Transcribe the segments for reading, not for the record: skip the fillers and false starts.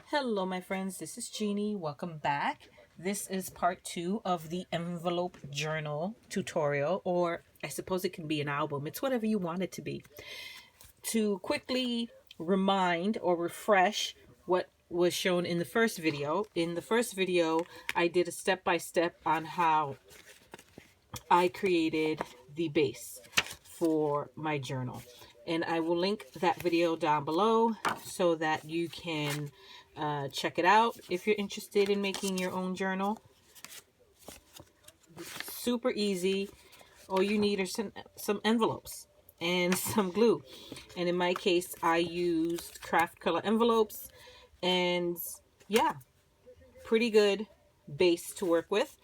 Hello, my friends. This is Jeannie. Welcome back. This is part two of the envelope journal tutorial, or I suppose it can be an album. It's whatever you want it to be. To quickly remind or refresh what was shown in the first video. In the first video, I did a step-by-step on how I created the base for my journal. And I will link that video down below so that you can check it out if you're interested in making your own journal. Super easy. All you need are some envelopes and some glue. And in my case, I used craft color envelopes, and yeah, pretty good base to work with.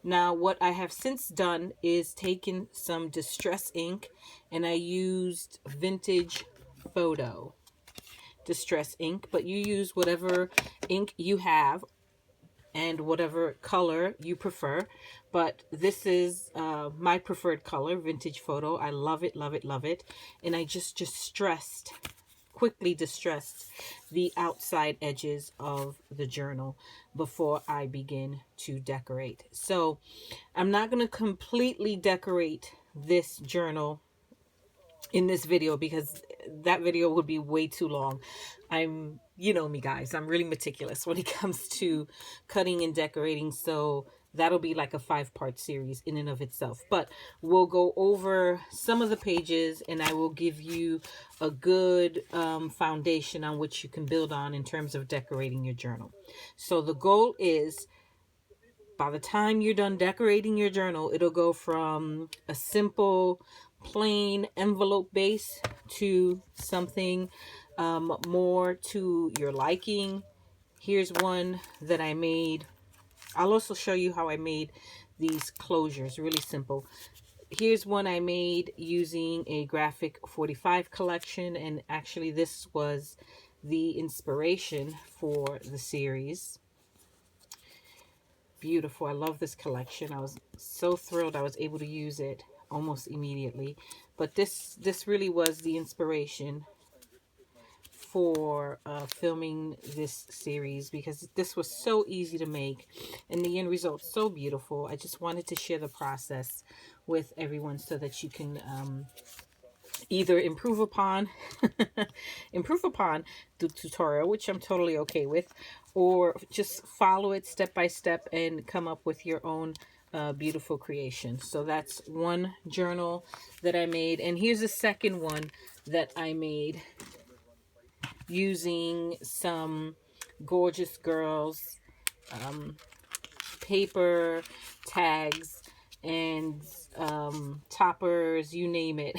Now, what I have since done is taken some distress ink, and I used Vintage Photo distress ink, but you use whatever ink you have and whatever color you prefer. But this is my preferred color, Vintage Photo. I love it, love it, love it. And I just quickly distressed the outside edges of the journal before I begin to decorate. So I'm not going to completely decorate this journal in this video because that video would be way too long. You know me, guys, I'm really meticulous when it comes to cutting and decorating, so that'll be like a 5-part series in and of itself. But we'll go over some of the pages, and I will give you a good foundation on which you can build on in terms of decorating your journal. So the goal is, by the time you're done decorating your journal, it'll go from a simple plain envelope base to something more to your liking. Here's one that I made. I'll also show you how I made these closures. Really simple. Here's one I made using a Graphic 45 collection, and actually this was the inspiration for the series. Beautiful. I love this collection. I was so thrilled I was able to use it almost immediately. But this really was the inspiration for filming this series, because this was so easy to make and the end result so beautiful. I just wanted to share the process with everyone so that you can either improve upon the tutorial, which I'm totally okay with, or just follow it step by step and come up with your own beautiful creation. So that's one journal that I made, and here's a second one that I made using some Gorgeous Girls paper tags and toppers, you name it,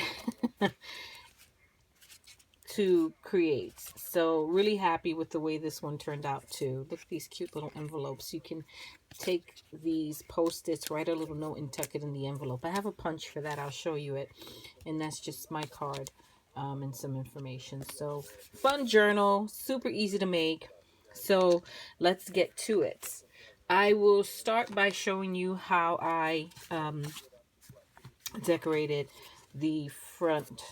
to create. So really happy with the way this one turned out too. Look at these cute little envelopes. You can take these Post-its, write a little note, and tuck it in the envelope. I have a punch for that. I'll show you it. And that's just my card and some information. So fun journal, super easy to make. So let's get to it. I will start by showing you how I decorated the front,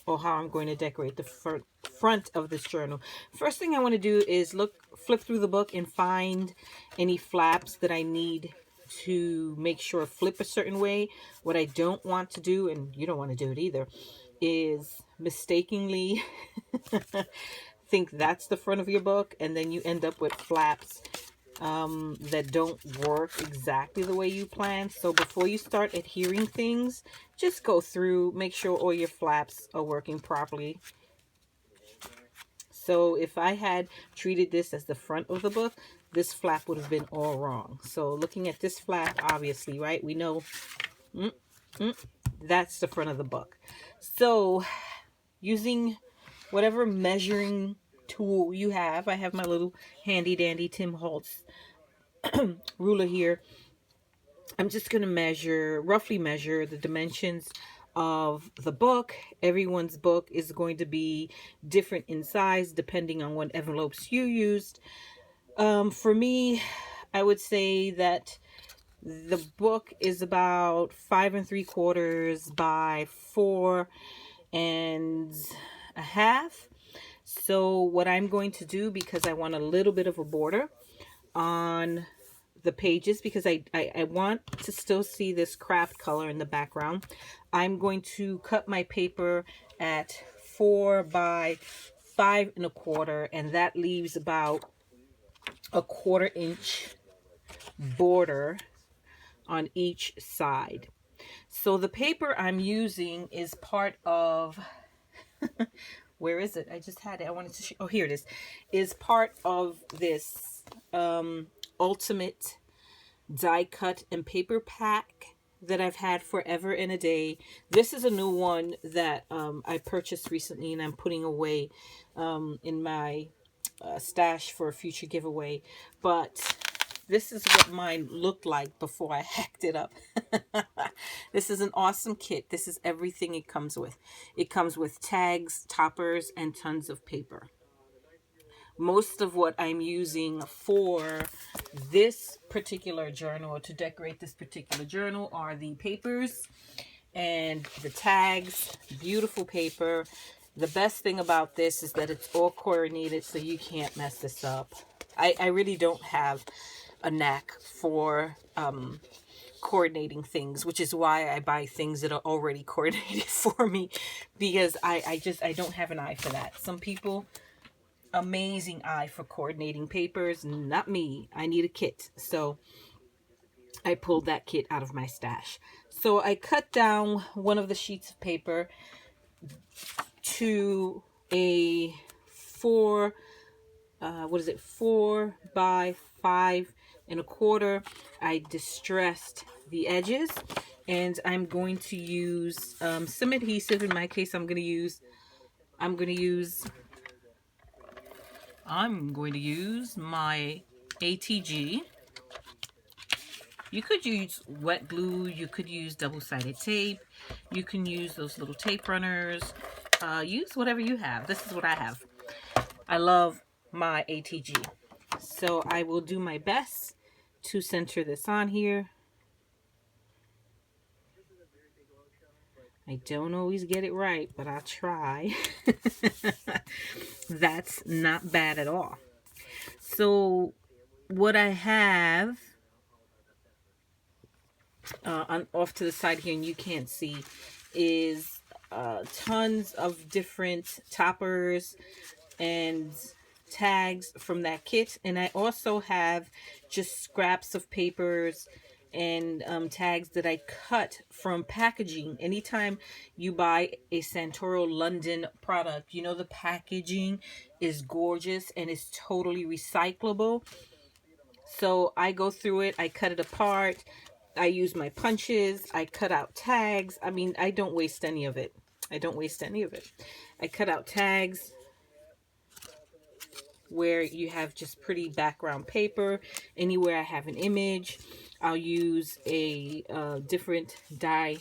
or how I'm going to decorate the front of this journal. First thing I want to do is flip through the book and find any flaps that I need to make sure flip a certain way. What I don't want to do, and you don't want to do it either, is mistakenly think that's the front of your book, and then you end up with flaps that don't work exactly the way you planned. So before you start adhering things, just go through, make sure all your flaps are working properly. So if I had treated this as the front of the book, this flap would have been all wrong. So looking at this flap, obviously, right, we know that's the front of the book. So using whatever measuring tool you have, I have my little handy dandy Tim Holtz ruler here. I'm just going to roughly measure the dimensions of the book. Everyone's book is going to be different in size depending on what envelopes you used. For me, I would say that the book is about 5 3/4 by 4 1/2. So what I'm going to do, because I want a little bit of a border on the pages, because I want to still see this craft color in the background, I'm going to cut my paper at 4 by 5 1/4, and that leaves about a 1/4 inch border on each side. So the paper I'm using is part of where is it? I just had it. I wanted to show. Oh, here it is part of this ultimate die cut and paper pack that I've had forever and a day. This is a new one that I purchased recently, and I'm putting away in my stash for a future giveaway. But this is what mine looked like before I hacked it up. This is an awesome kit. This is everything it comes with. It comes with tags, toppers, and tons of paper. Most of what I'm using for this particular journal, or to decorate this particular journal, are the papers and the tags. Beautiful paper. The best thing about this is that it's all coordinated, so you can't mess this up. I really don't have a knack for coordinating things, which is why I buy things that are already coordinated for me, because I don't have an eye for that. Some people, amazing eye for coordinating papers, not me. I need a kit. So I pulled that kit out of my stash. So I cut down one of the sheets of paper to a 4 by 5 1/4. I distressed the edges, and I'm going to use some adhesive. In my case, I'm going to use my ATG. You could use wet glue, you could use double-sided tape, you can use those little tape runners, use whatever you have. This is what I have. I love my ATG. So I will do my best to center this on here. I don't always get it right, but I'll try. That's not bad at all. So what I have off to the side here, and you can't see, is tons of different toppers and tags from that kit. And I also have just scraps of papers and tags that I cut from packaging. Anytime you buy a Santoro London product, you know the packaging is gorgeous and it's totally recyclable. So I go through it, I cut it apart, I use my punches, I cut out tags. I mean, I don't waste any of it. I cut out tags where you have just pretty background paper. Anywhere I have an image, I'll use a different die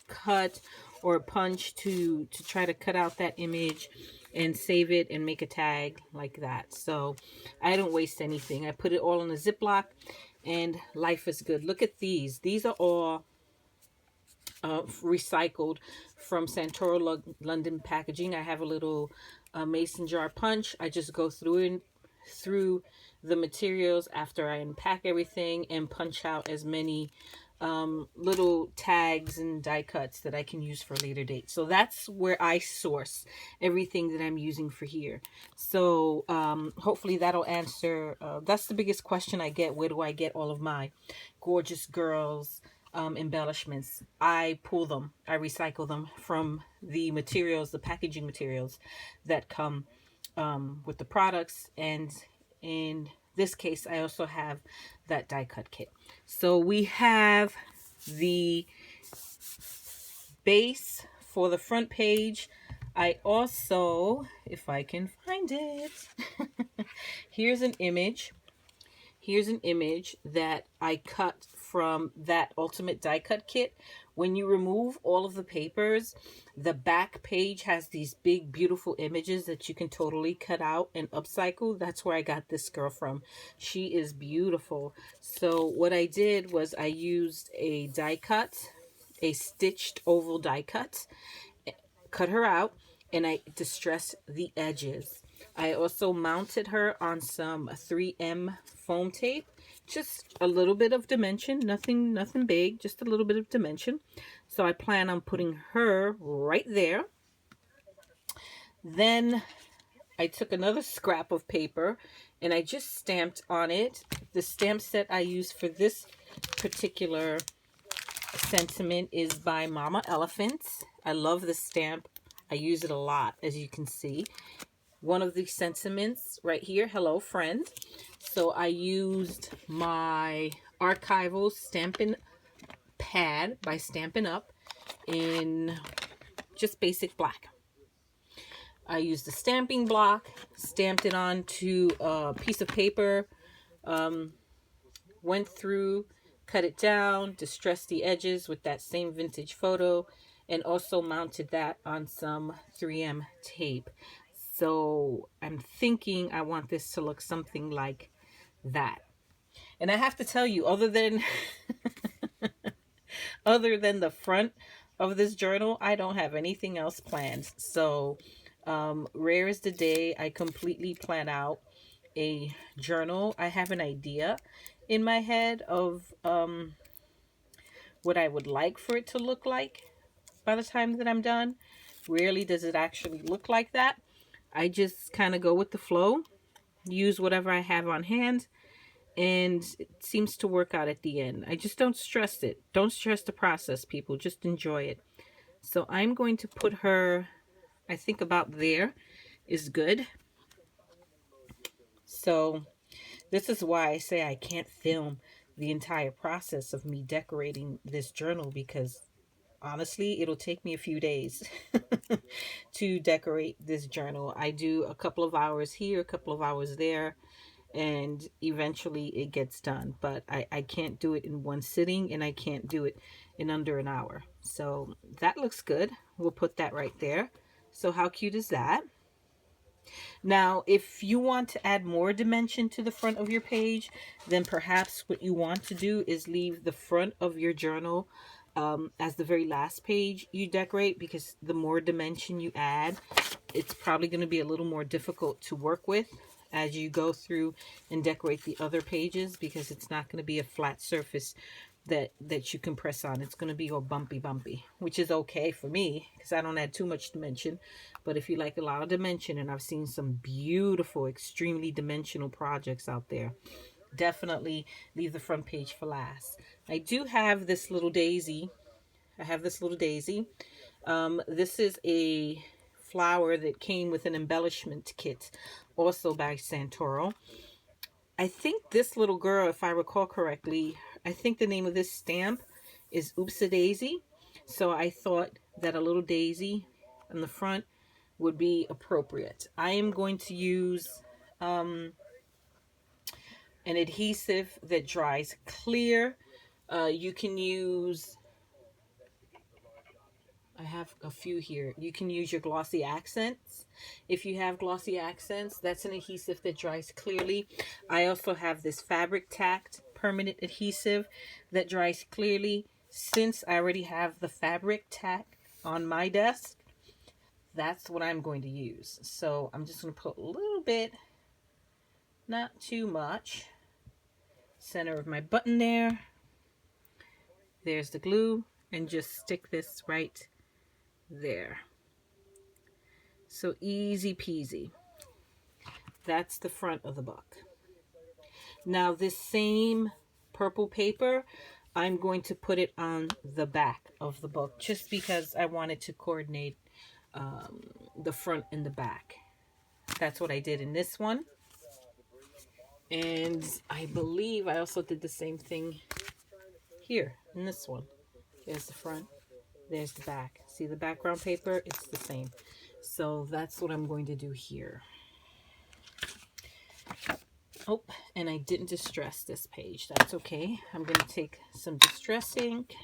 cut or a punch to try to cut out that image and save it and make a tag like that. So I don't waste anything. I put it all in a Ziploc, and life is good. Look at these. These are all recycled from Santoro London packaging. I have a little mason jar punch. I just go through the materials after I unpack everything and punch out as many little tags and die cuts that I can use for a later date. So that's where I source everything that I'm using for here. So hopefully that'll answer, that's the biggest question I get. Where do I get all of my gorgeous girls embellishments? I pull them, I recycle them from the materials, the packaging materials that come with the products. And in this case, I also have that die cut kit. So we have the base for the front page. I also, if I can find it, here's an image. Here's an image that I cut from that Ultimate Die Cut Kit. When you remove all of the papers, the back page has these big, beautiful images that you can totally cut out and upcycle. That's where I got this girl from. She is beautiful. So what I did was I used a die cut, a stitched oval die cut, cut her out, and I distressed the edges. I also mounted her on some 3M foam tape. Just a little bit of dimension, nothing big, just a little bit of dimension. So I plan on putting her right there. Then I took another scrap of paper and I just stamped on it. The stamp set I use for this particular sentiment is by Mama Elephant. I love this stamp. I use it a lot, as you can see. One of the sentiments right here, hello friend. So I used my archival stamping pad by Stampin' Up in just basic black. I used a stamping block, stamped it onto a piece of paper, went through, cut it down, distressed the edges with that same vintage photo, and also mounted that on some 3M tape. So I'm thinking I want this to look something like that. And I have to tell you, other than the front of this journal, I don't have anything else planned. So rare is the day I completely plan out a journal. I have an idea in my head of what I would like for it to look like by the time that I'm done. Rarely does it actually look like that. I just kind of go with the flow, use whatever I have on hand, and it seems to work out at the end. I just don't stress it. Don't stress the process, people. Just enjoy it. So I'm going to put her, I think about there is good. So this is why I say I can't film the entire process of me decorating this journal, because honestly, it'll take me a few days to decorate this journal. I do a couple of hours here, a couple of hours there, and eventually it gets done. But I can't do it in one sitting, and I can't do it in under an hour. So that looks good. We'll put that right there. So how cute is that? Now, if you want to add more dimension to the front of your page, then perhaps what you want to do is leave the front of your journal as the very last page you decorate, because the more dimension you add, it's probably going to be a little more difficult to work with as you go through and decorate the other pages, because it's not going to be a flat surface that you can press on. It's going to be all bumpy, which is okay for me because I don't add too much dimension. But if you like a lot of dimension, and I've seen some beautiful, extremely dimensional projects out there, definitely leave the front page for last. I do have this little daisy. This is a flower that came with an embellishment kit, also by Santoro. I think this little girl, if I recall correctly, I think the name of this stamp is Oops-a-Daisy. So I thought that a little daisy on the front would be appropriate. I am going to use an adhesive that dries clear. You can use, I have a few here. You can use your glossy accents. If you have glossy accents, that's an adhesive that dries clearly. I also have this Fabric Tact permanent adhesive that dries clearly. Since I already have the Fabric Tact on my desk, that's what I'm going to use. So I'm just going to put a little bit, not too much, center of my button there. There's the glue, and just stick this right there. So easy peasy. That's the front of the book. Now this same purple paper, I'm going to put it on the back of the book, just because I wanted to coordinate the front and the back. That's what I did in this one. And I believe I also did the same thing here in this one. There's the front, there's the back. See the background paper? It's the same. So that's what I'm going to do here. Oh, and I didn't distress this page. That's okay. I'm going to take some distress ink.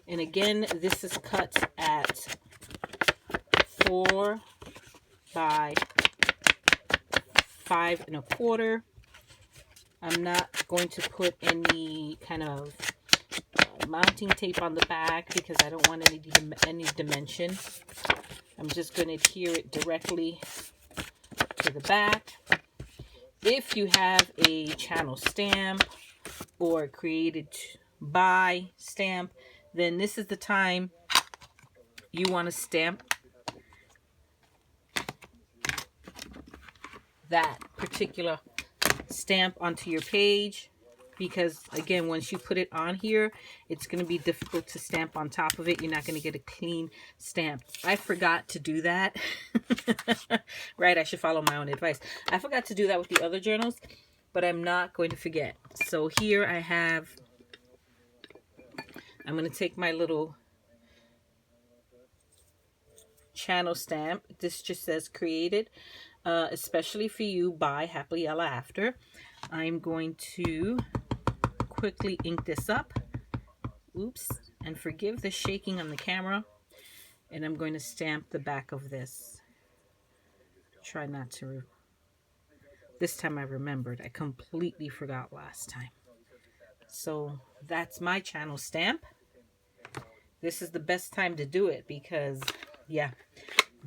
And again, this is cut at 4 by 5 1/4. I'm not going to put any kind of mounting tape on the back because I don't want any dimension. I'm just going to adhere it directly to the back. If you have a channel stamp or created by stamp, then this is the time you want to stamp that particular stamp onto your page, because again, once you put it on here, it's going to be difficult to stamp on top of it. You're not going to get a clean stamp. I forgot to do that. Right, I should follow my own advice. I forgot to do that with the other journals, but I'm not going to forget. So here I have, I'm going to take my little channel stamp. This just says created especially for you by Happily Ella After. I'm going to quickly ink this up. Oops, and forgive the shaking on the camera. And I'm going to stamp the back of this. Try not to. This time I remembered. I completely forgot last time. So that's my channel stamp. This is the best time to do it because, yeah,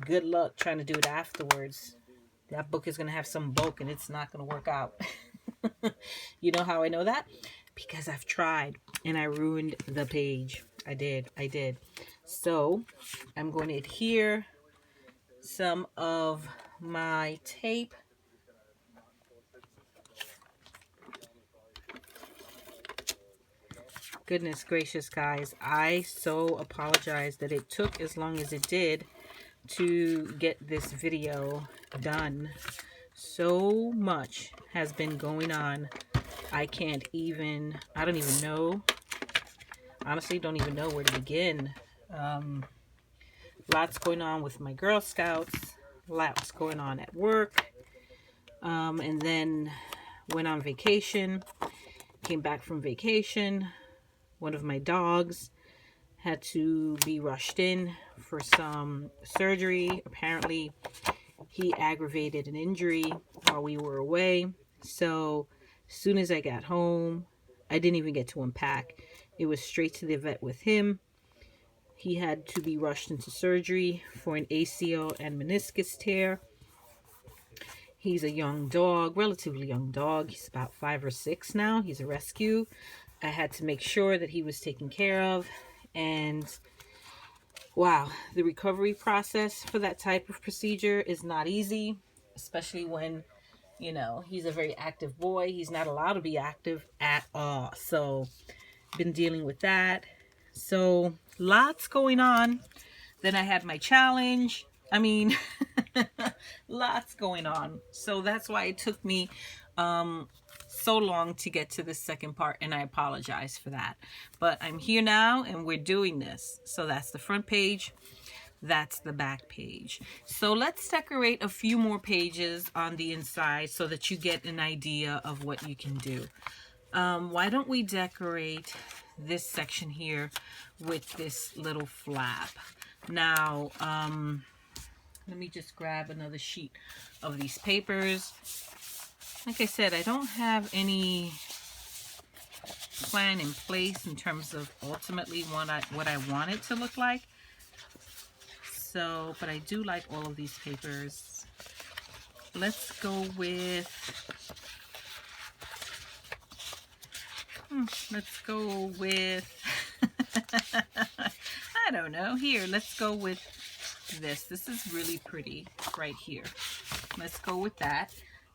good luck trying to do it afterwards. That book is going to have some bulk and it's not going to work out. You know how I know that? Because I've tried and I ruined the page. I did. So I'm going to adhere some of my tape. Goodness gracious, guys. I so apologize that it took as long as it did to get this video done. So much has been going on. I don't even know. Honestly, don't even know where to begin. Lots going on with my Girl Scouts. Lots going on at work. And then went on vacation. Came back from vacation. One of my dogs had to be rushed in for some surgery. Apparently, he aggravated an injury while we were away. So, as soon as I got home, I didn't even get to unpack. It was straight to the vet with him. He had to be rushed into surgery for an ACL and meniscus tear. He's a young dog, relatively young dog. He's about 5 or 6 now. He's a rescue. I had to make sure that he was taken care of. And wow, the recovery process for that type of procedure is not easy, especially when, you know, he's a very active boy. He's not allowed to be active at all. So, been dealing with that. So, lots going on. Then I had my challenge. I mean, lots going on. So, that's why it took me so long to get to the second part, and I apologize for that. But I'm here now, and we're doing this. So, that's the front page. That's the back page. So let's decorate a few more pages on the inside so that you get an idea of what you can do. Why don't we decorate this section here with this little flap? Now, let me just grab another sheet of these papers. Like I said, I don't have any plan in place in terms of ultimately what I want it to look like. So, but I do like all of these papers. Let's go with, I don't know. Here, let's go with this. This is really pretty right here. Let's go with that.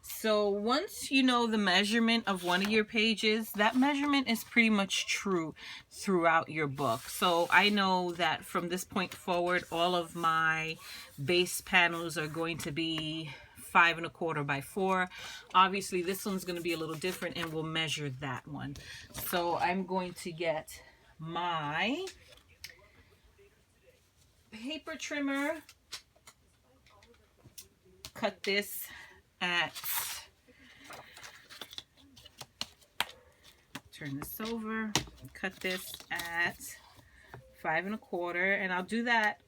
So once you know the measurement of one of your pages, that measurement is pretty much true throughout your book. So I know that from this point forward, all of my base panels are going to be 5 1/4 by 4. Obviously, this one's going to be a little different, and we'll measure that one. So I'm going to get my paper trimmer, cut this at, turn this over, cut this at 5 1/4, and I'll do that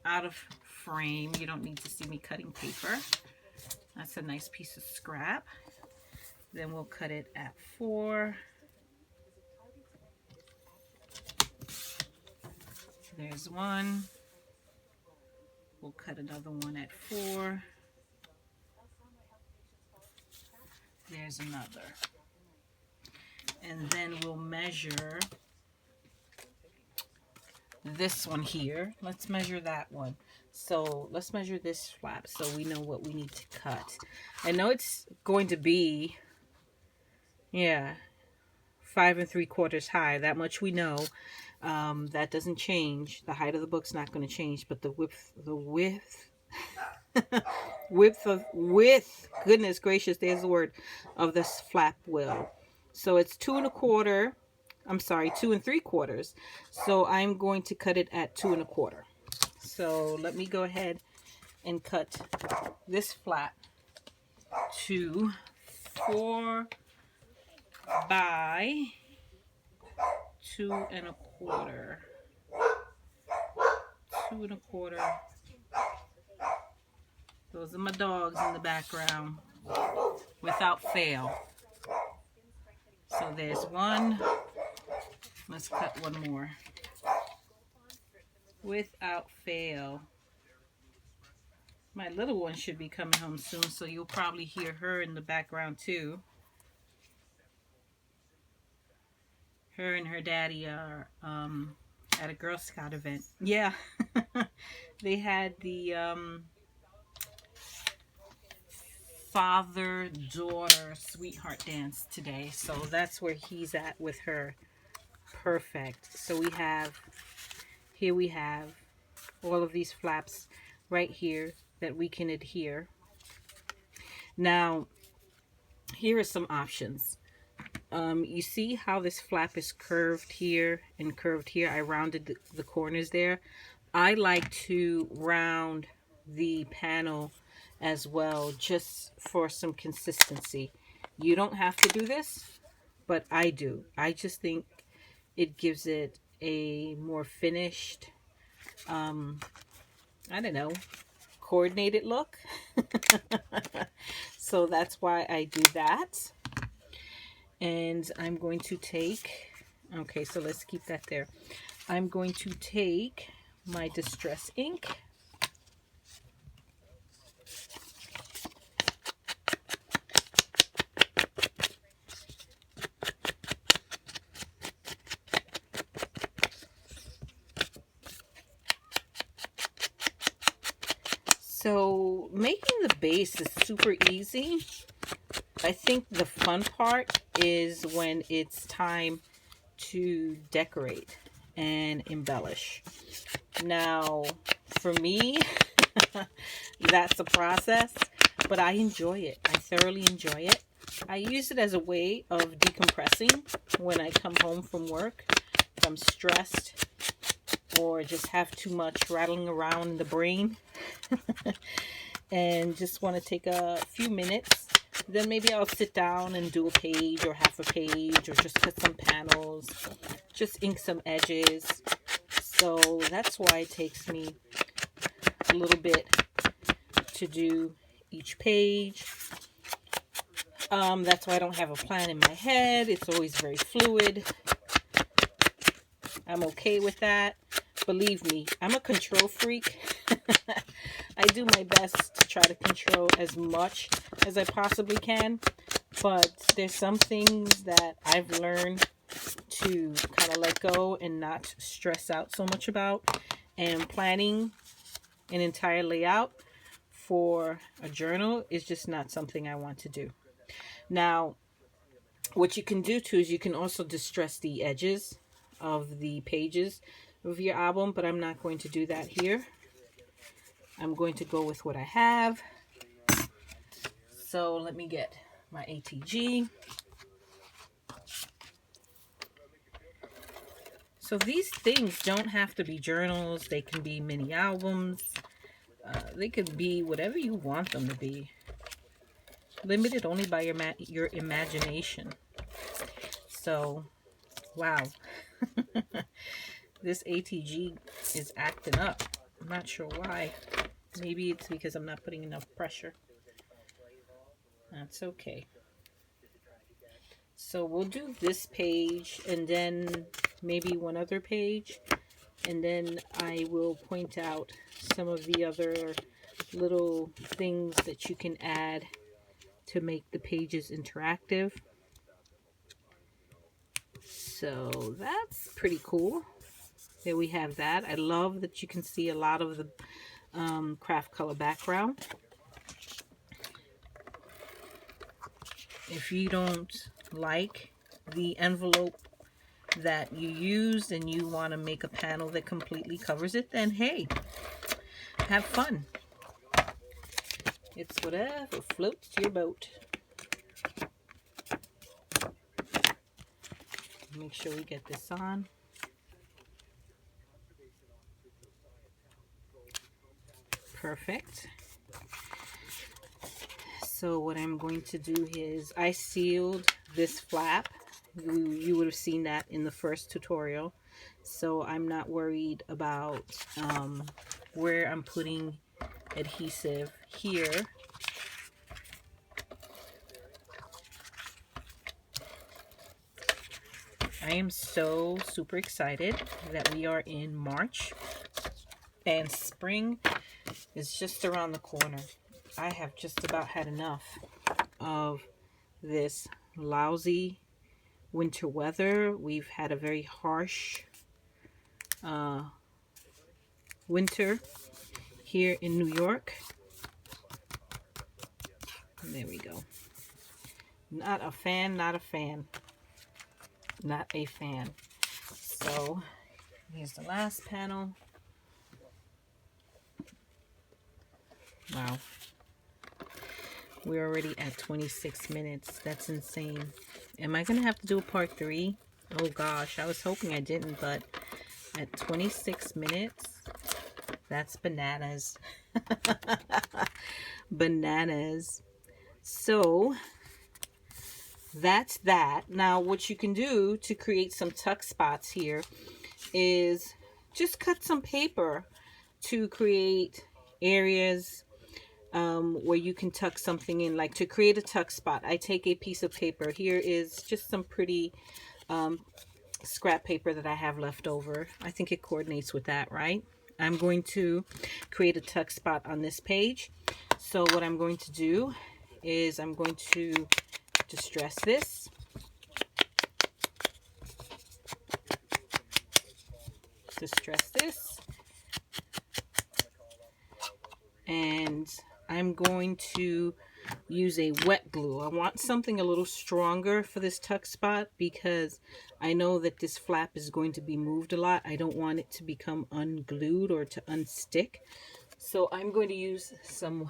out of frame. You don't need to see me cutting paper. That's a nice piece of scrap. Then we'll cut it at 4. There's one. We'll cut another one at 4. there's another. And then we'll measure this one here. Let's measure that one. So let's measure this flap so we know what we need to cut. I know it's going to be, yeah, 5 3/4 high. That much we know. That doesn't change. The height of the book's not going to change, but the width, width, goodness gracious, there's the word, of this flap will. So it's 2 1/4. I'm sorry, 2 3/4. So I'm going to cut it at 2 1/4. So let me go ahead and cut this flap to 4 by 2 1/4. 2 1/4. Those are my dogs in the background. Without fail. So there's one. Let's cut one more. Without fail. My little one should be coming home soon, so you'll probably hear her in the background too. Her and her daddy are at a Girl Scout event. Yeah. They had the father-daughter sweetheart dance today. So that's where he's at with her. Perfect. So we have all of these flaps right here that we can adhere. Now, here are some options. You see how this flap is curved here and curved here? I rounded the corners there. I like to round the panel as well, just for some consistency. You don't have to do this, but I do. I just think it gives it a more finished, I don't know, coordinated look. So that's why I do that. And I'm going to take, okay, so let's keep that there. I'm going to take my Distress ink. So making the base is super easy. I think the fun part is when it's time to decorate and embellish. Now, for me, that's a process, but I enjoy it. I thoroughly enjoy it. I use it as a way of decompressing when I come home from work. If I'm stressed or just have too much rattling around in the brain and just want to take a few minutes, then maybe I'll sit down and do a page or half a page or just cut some panels, just ink some edges. So that's why it takes me a little bit to do each page. That's why I don't have a plan in my head. It's always very fluid. I'm okay with that. Believe me, I'm a control freak. I do my best to try to control as much as I possibly can, but there's some things that I've learned to kind of let go and not stress out so much about. And planning an entire layout for a journal is just not something I want to do. Now, what you can do too is you can also distress the edges of the pages of your album, but I'm not going to do that here. I'm going to go with what I have. So let me get my ATG. So these things don't have to be journals. They can be mini albums. They could be whatever you want them to be. Limited only by your imagination. So, wow. This ATG is acting up. I'm not sure why. Maybe it's because I'm not putting enough pressure. That's okay. So we'll do this page and then maybe one other page. And then I will point out some of the other little things that you can add to make the pages interactive. So that's pretty cool. There we have that. I love that you can see a lot of the craft color background. If you don't like the envelope that you used and you want to make a panel that completely covers it, then hey, have fun. It's whatever floats your boat. Make sure we get this on. Perfect. So what I'm going to do is I sealed this flap. You would have seen that in the first tutorial. So I'm not worried about where I'm putting adhesive here. I am so super excited that we are in March and spring is just around the corner. I have just about had enough of this lousy winter weather. We've had a very harsh winter here in New York. There we go. Not a fan, not a fan. Not a fan. So here's the last panel. Wow. We're already at 26 minutes. That's insane. Am I going to have to do a part 3? Oh gosh, I was hoping I didn't, but at 26 minutes, that's bananas. Bananas. So that's that. Now what you can do to create some tuck spots here is just cut some paper to create areas where you can tuck something in. Like to create a tuck spot, I take a piece of paper. Here is just some pretty scrap paper that I have left over. I think it coordinates with that, right? I'm going to create a tuck spot on this page. So what I'm going to do is I'm going to distress this. Distress this. And I'm going to use a wet glue. I want something a little stronger for this tuck spot because I know that this flap is going to be moved a lot. I don't want it to become unglued or to unstick. So I'm going to use some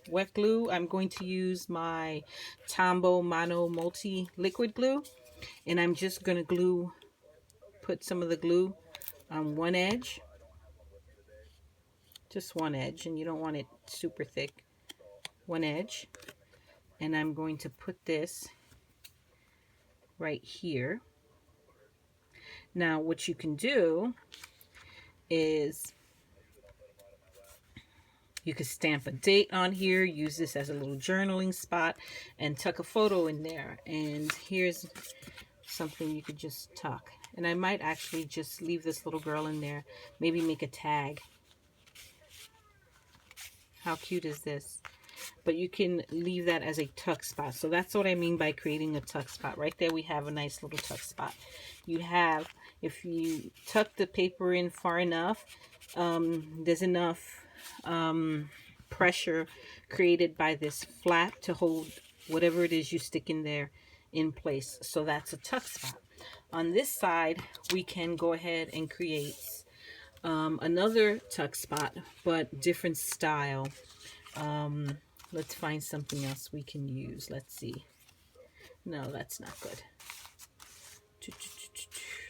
wet glue. I'm going to use my Tombow Mono Multi Liquid Glue. And I'm just going to put some of the glue on one edge. Just one edge, and you don't want it super thick. One edge. And I'm going to put this right here. Now what you can do is you could stamp a date on here, use this as a little journaling spot, and tuck a photo in there. And here's something you could just tuck. And I might actually just leave this little girl in there, maybe make a tag. How cute is this? But you can leave that as a tuck spot. So that's what I mean by creating a tuck spot. Right there we have a nice little tuck spot. You have, if you tuck the paper in far enough, there's enough pressure created by this flap to hold whatever it is you stick in there in place. So that's a tuck spot. On this side, we can go ahead and create another tuck spot, but different style. Let's find something else we can use. Let's see. No, that's not good.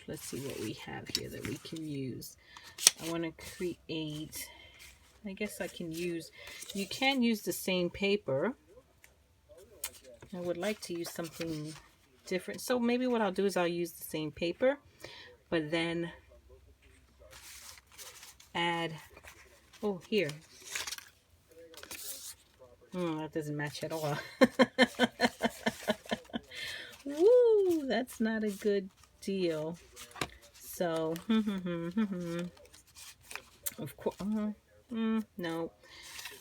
Let's see what we have here that we can use. I want to create, I guess I can use, you can use the same paper. I would like to use something different. So maybe what I'll do is I'll use the same paper, but then add, oh, here. That doesn't match at all. Woo, that's not a good deal. So, of course, no.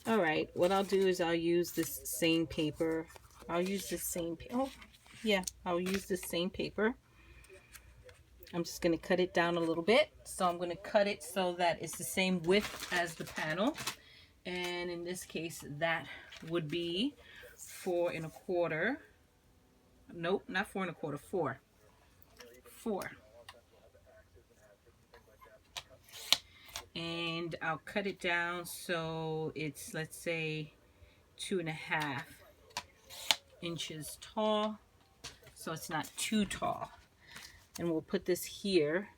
All right, what I'll do is I'll use this same paper I'll use the same, oh yeah, I'll use the same paper. I'm just going to cut it down a little bit. So I'm going to cut it so that it's the same width as the panel. And in this case, that would be 4 1/4. Nope, not 4 1/4, 4. 4. And I'll cut it down so it's, let's say, 2.5 inches tall. So it's not too tall. And we'll put this here.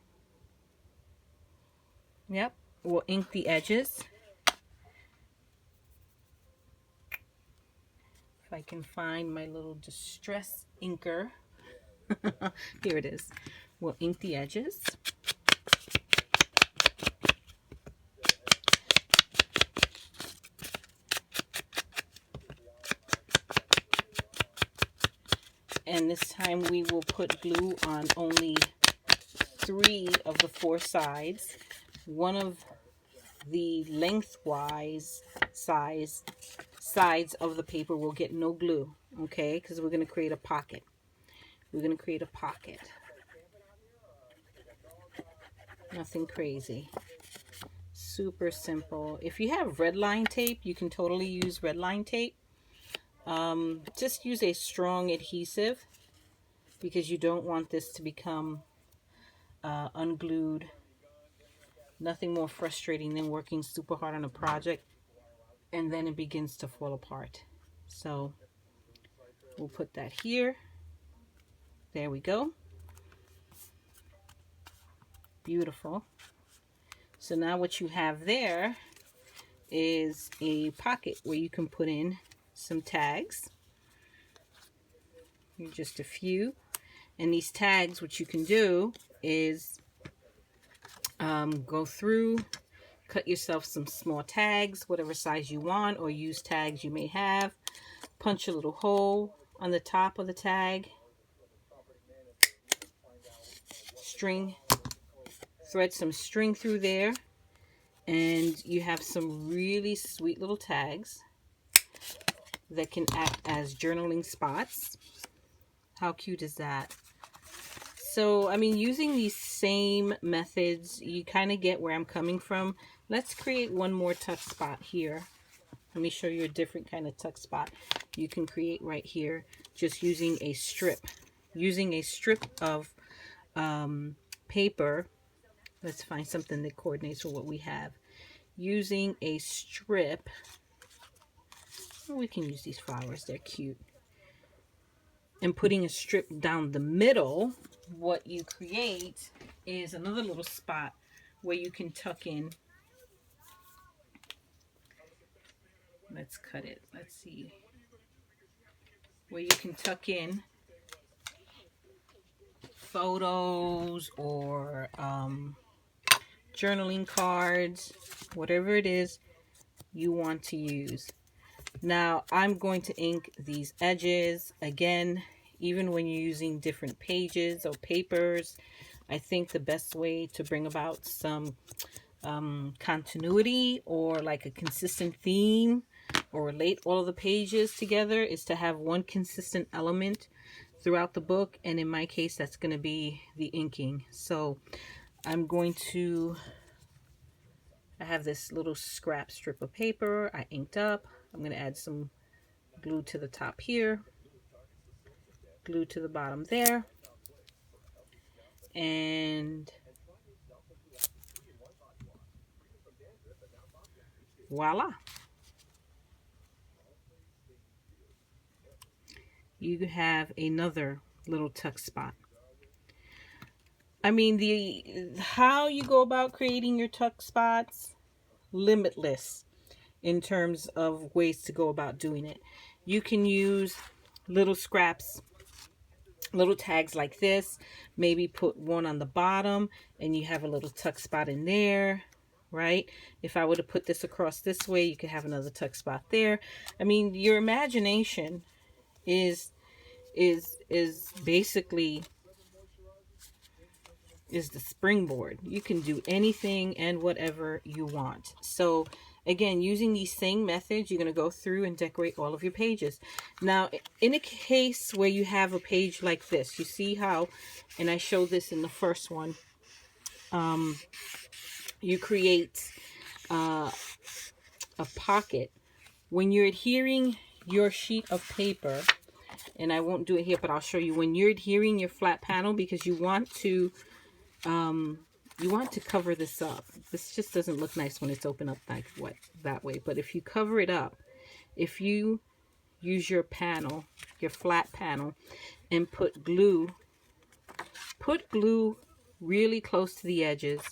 Yep, we'll ink the edges. If I can find my little distress inker. Here it is. We'll ink the edges. And this time we will put glue on only 3 of the 4 sides. One of the lengthwise sides of the paper will get no glue, okay? Because we're going to create a pocket. We're going to create a pocket. Nothing crazy. Super simple. If you have red line tape, you can totally use red line tape. Just use a strong adhesive because you don't want this to become unglued. Nothing more frustrating than working super hard on a project and then it begins to fall apart. So we'll put that here. There we go. Beautiful. So now what you have there is a pocket where you can put in some tags. Just a few. And these tags, what you can do is go through, cut yourself some small tags, whatever size you want, or use tags you may have. Punch a little hole on the top of the tag. String, thread some string through there, and you have some really sweet little tags that can act as journaling spots. How cute is that? So, I mean, using these same methods, you kind of get where I'm coming from. Let's create one more tuck spot here. Let me show you a different kind of tuck spot you can create right here, just using a strip. Using a strip of paper. Let's find something that coordinates with what we have. Using a strip. We can use these flowers, they're cute. And putting a strip down the middle, what you create is another little spot where you can tuck in. Let's cut it. Let's see. Where you can tuck in photos or journaling cards, whatever it is you want to use. Now I'm going to ink these edges again. Even when you're using different pages or papers, I think the best way to bring about some continuity or like a consistent theme or relate all of the pages together is to have one consistent element throughout the book, and in my case that's going to be the inking. So I'm going to, I have this little scrap strip of paper I inked up. I'm going to add some glue to the top here, glue to the bottom there, and voila. You have another little tuck spot. I mean, how you go about creating your tuck spots, limitless in terms of ways to go about doing it. You can use little scraps, little tags like this, maybe put one on the bottom and you have a little tuck spot in there, right? If I were to put this across this way, you could have another tuck spot there. I mean, your imagination is basically is the springboard. You can do anything and whatever you want. So again, using these same methods, you're going to go through and decorate all of your pages. Now, in a case where you have a page like this, you see how, and I showed this in the first one, you create a pocket. When you're adhering your sheet of paper, and I won't do it here, but I'll show you, when you're adhering your flat panel, because you want to cover this up. This just doesn't look nice when it's open up like that way. But if you cover it up, if you use your panel, your flat panel, and put glue really close to the edges.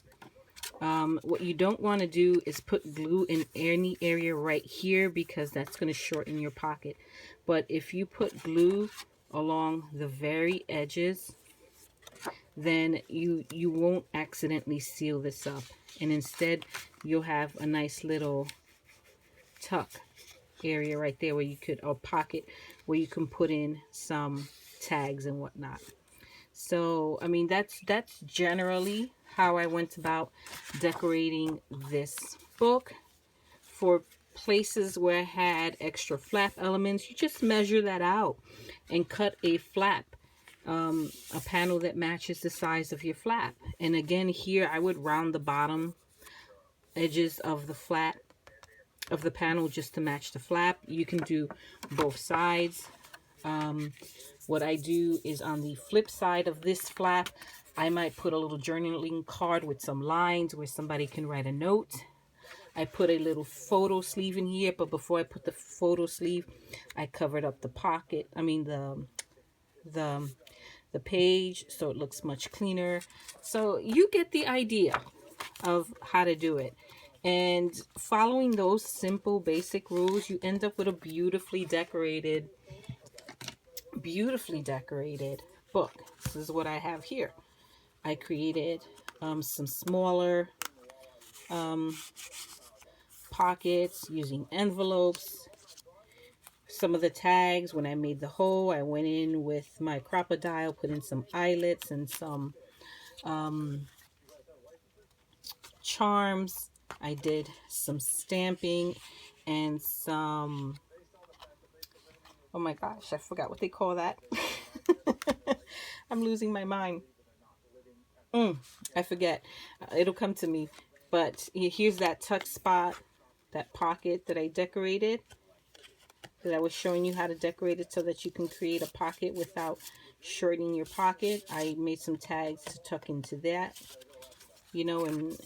What you don't want to do is put glue in any area right here, because that's going to shorten your pocket. But if you put glue along the very edges, then you won't accidentally seal this up, and instead you'll have a nice little tuck area right there where you could, or pocket where you can put in some tags and whatnot. So I mean, that's generally how I went about decorating this book. For places where I had extra flap elements, you just measure that out and cut a flap, a panel that matches the size of your flap. And again, here I would round the bottom edges of the flat of the panel just to match the flap. You can do both sides. What I do is, on the flip side of this flap, I might put a little journaling card with some lines where somebody can write a note. I put a little photo sleeve in here, but before I put the photo sleeve, I covered up the pocket, I mean the page, so it looks much cleaner. So you get the idea of how to do it. And following those simple basic rules, you end up with a beautifully decorated book. This is what I have here. I created some smaller pockets using envelopes. Some of the tags, when I made the whole, I went in with my crocodile, put in some eyelets and some charms. I did some stamping and some, oh my gosh, I forgot what they call that. I'm losing my mind. I forget. It'll come to me. But here's that tuck spot, that pocket that I decorated, that I was showing you how to decorate it so that you can create a pocket without shortening your pocket. I made some tags to tuck into that, you know, and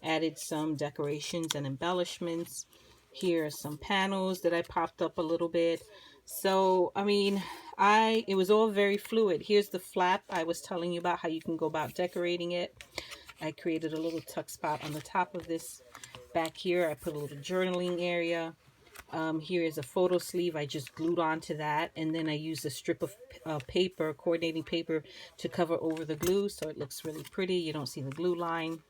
added some decorations and embellishments. Here are some panels that I popped up a little bit. So, I mean, it was all very fluid. Here's the flap I was telling you about, how you can go about decorating it. I created a little tuck spot on the top of this. Back here, I put a little journaling area. Here is a photo sleeve. I just glued onto that, and then I used a strip of paper, coordinating paper, to cover over the glue, so it looks really pretty. You don't see the glue line.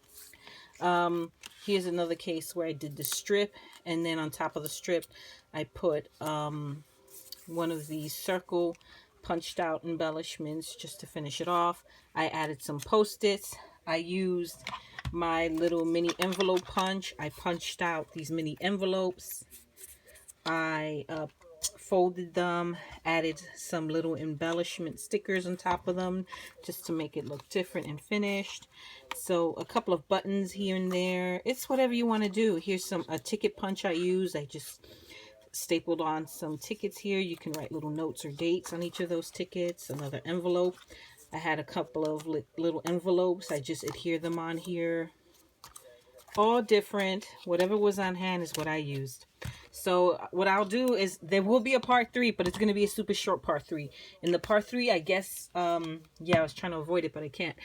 Here's another case where I did the strip, and then on top of the strip, I put one of these circle punched out embellishments just to finish it off. I added some Post-its. I used my little mini envelope punch. I punched out these mini envelopes. I folded them, added some little embellishment stickers on top of them just to make it look different and finished. So a couple of buttons here and there. It's whatever you want to do. Here's a ticket punch I used. I just stapled on some tickets here. You can write little notes or dates on each of those tickets. Another envelope. I had a couple of little envelopes. I just adhere them on here. All different. Whatever was on hand is what I used. So what I'll do is, there will be a part 3, but it's going to be a super short part 3. In the part 3, I guess, yeah, I was trying to avoid it, but I can't.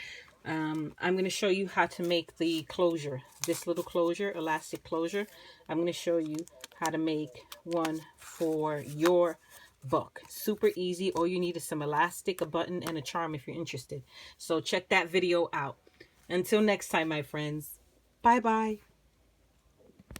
I'm going to show you how to make the closure. This little closure, elastic closure. I'm going to show you how to make one for your book. Super easy. All you need is some elastic, a button, and a charm if you're interested. So check that video out. Until next time, my friends. Bye-bye.